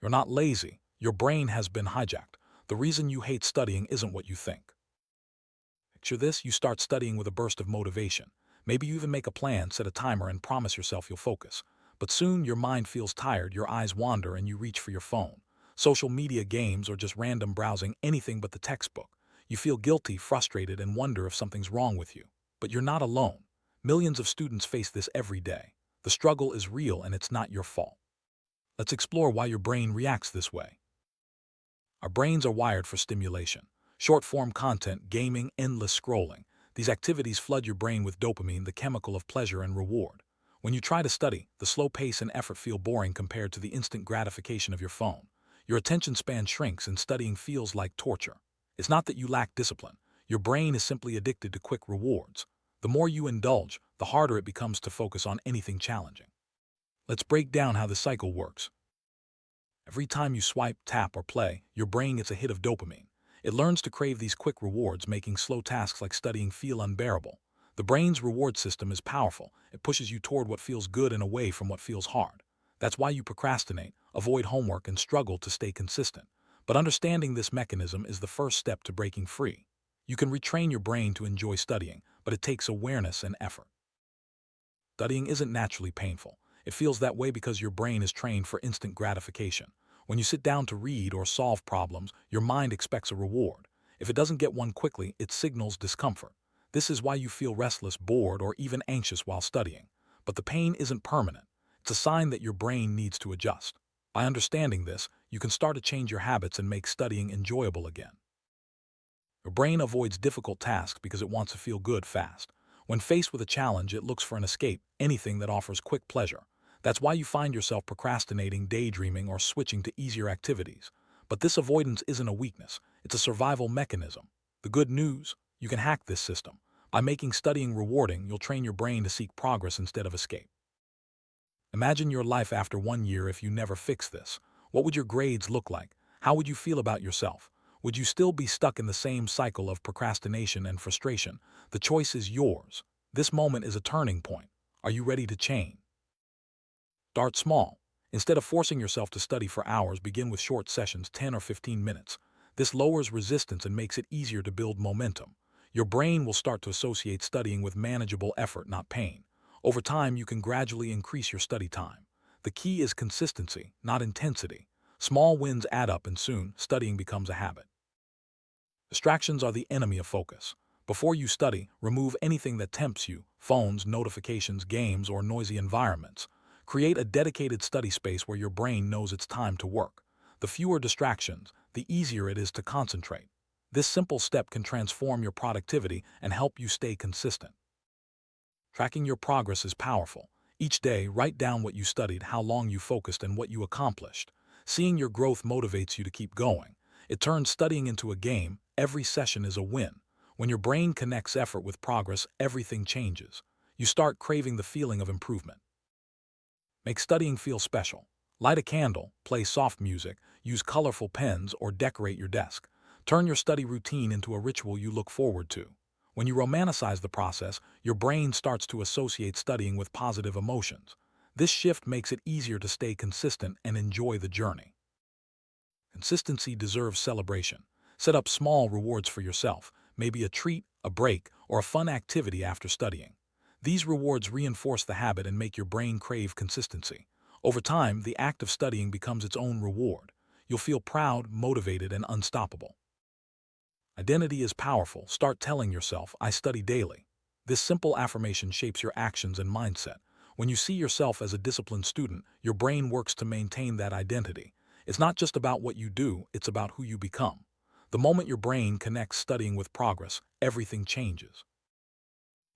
You're not lazy. Your brain has been hijacked. The reason you hate studying isn't what you think. Picture this: you start studying with a burst of motivation. Maybe you even make a plan, set a timer, and promise yourself you'll focus. But soon your mind feels tired, your eyes wander, and you reach for your phone. Social media, games, or just random browsing, anything but the textbook. You feel guilty, frustrated, and wonder if something's wrong with you. But you're not alone. Millions of students face this every day. The struggle is real, and it's not your fault. Let's explore why your brain reacts this way. Our brains are wired for stimulation. Short-form content, gaming, endless scrolling. These activities flood your brain with dopamine, the chemical of pleasure and reward. When you try to study, the slow pace and effort feel boring compared to the instant gratification of your phone. Your attention span shrinks and studying feels like torture. It's not that you lack discipline. Your brain is simply addicted to quick rewards. The more you indulge, the harder it becomes to focus on anything challenging. Let's break down how the cycle works. Every time you swipe, tap, or play, your brain gets a hit of dopamine. It learns to crave these quick rewards, making slow tasks like studying feel unbearable. The brain's reward system is powerful. It pushes you toward what feels good and away from what feels hard. That's why you procrastinate, avoid homework, and struggle to stay consistent. But understanding this mechanism is the first step to breaking free. You can retrain your brain to enjoy studying, but it takes awareness and effort. Studying isn't naturally painful. It feels that way because your brain is trained for instant gratification. When you sit down to read or solve problems, your mind expects a reward. If it doesn't get one quickly, it signals discomfort. This is why you feel restless, bored, or even anxious while studying. But the pain isn't permanent. It's a sign that your brain needs to adjust. By understanding this, you can start to change your habits and make studying enjoyable again. Your brain avoids difficult tasks because it wants to feel good fast. When faced with a challenge, it looks for an escape, anything that offers quick pleasure. That's why you find yourself procrastinating, daydreaming, or switching to easier activities. But this avoidance isn't a weakness, it's a survival mechanism. The good news: you can hack this system. By making studying rewarding, you'll train your brain to seek progress instead of escape. Imagine your life after 1 year if you never fix this. What would your grades look like? How would you feel about yourself? Would you still be stuck in the same cycle of procrastination and frustration? The choice is yours. This moment is a turning point. Are you ready to change? Start small. Instead of forcing yourself to study for hours, begin with short sessions, 10 or 15 minutes. This lowers resistance and makes it easier to build momentum. Your brain will start to associate studying with manageable effort, not pain. Over time, you can gradually increase your study time. The key is consistency, not intensity. Small wins add up, and soon, studying becomes a habit. Distractions are the enemy of focus. Before you study, remove anything that tempts you: phones, notifications, games, or noisy environments. Create a dedicated study space where your brain knows it's time to work. The fewer distractions, the easier it is to concentrate. This simple step can transform your productivity and help you stay consistent. Tracking your progress is powerful. Each day, write down what you studied, how long you focused, and what you accomplished. Seeing your growth motivates you to keep going. It turns studying into a game. Every session is a win. When your brain connects effort with progress, everything changes. You start craving the feeling of improvement. Make studying feel special. Light a candle, play soft music, use colorful pens, or decorate your desk. Turn your study routine into a ritual you look forward to. When you romanticize the process, your brain starts to associate studying with positive emotions. This shift makes it easier to stay consistent and enjoy the journey. Consistency deserves celebration. Set up small rewards for yourself, maybe a treat, a break, or a fun activity after studying. These rewards reinforce the habit and make your brain crave consistency. Over time, the act of studying becomes its own reward. You'll feel proud, motivated, and unstoppable. Identity is powerful. Start telling yourself, "I study daily." This simple affirmation shapes your actions and mindset. When you see yourself as a disciplined student, your brain works to maintain that identity. It's not just about what you do, it's about who you become. The moment your brain connects studying with progress, everything changes.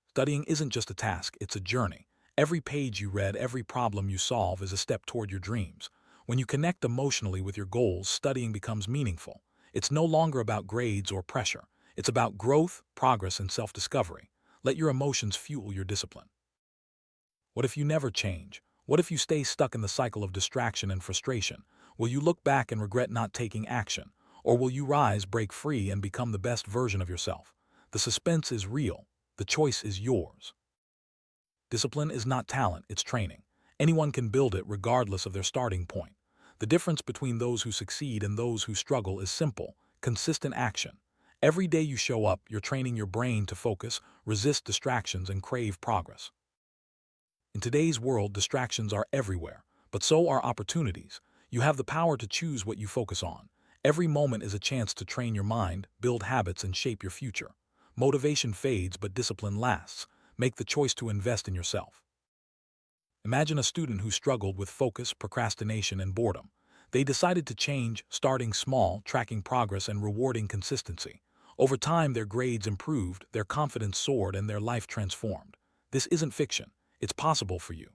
Studying isn't just a task, it's a journey. Every page you read, every problem you solve is a step toward your dreams. When you connect emotionally with your goals, studying becomes meaningful. It's no longer about grades or pressure. It's about growth, progress, and self-discovery. Let your emotions fuel your discipline. What if you never change? What if you stay stuck in the cycle of distraction and frustration? Will you look back and regret not taking action? Or will you rise, break free, and become the best version of yourself? The suspense is real. The choice is yours. Discipline is not talent, it's training. Anyone can build it regardless of their starting point. The difference between those who succeed and those who struggle is simple: consistent action. Every day you show up, you're training your brain to focus, resist distractions, and crave progress. In today's world, distractions are everywhere, but so are opportunities. You have the power to choose what you focus on. Every moment is a chance to train your mind, build habits, and shape your future. Motivation fades, but discipline lasts. Make the choice to invest in yourself. Imagine a student who struggled with focus, procrastination, and boredom. They decided to change, starting small, tracking progress, and rewarding consistency. Over time, their grades improved, their confidence soared, and their life transformed. This isn't fiction. It's possible for you.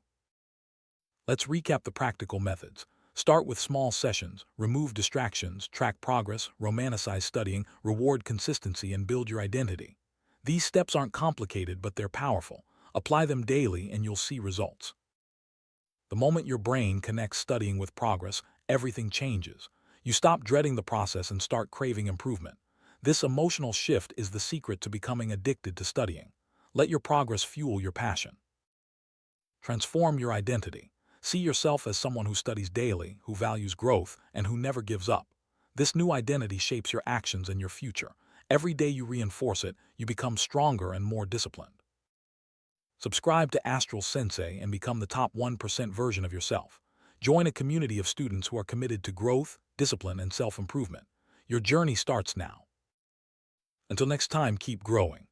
Let's recap the practical methods. Start with small sessions, remove distractions, track progress, romanticize studying, reward consistency, and build your identity. These steps aren't complicated, but they're powerful. Apply them daily and you'll see results. The moment your brain connects studying with progress, everything changes. You stop dreading the process and start craving improvement. This emotional shift is the secret to becoming addicted to studying. Let your progress fuel your passion. Transform your identity. See yourself as someone who studies daily, who values growth, and who never gives up. This new identity shapes your actions and your future. Every day you reinforce it, you become stronger and more disciplined. Subscribe to Astral Sensei and become the top 1% version of yourself. Join a community of students who are committed to growth, discipline, and self-improvement. Your journey starts now. Until next time, keep growing.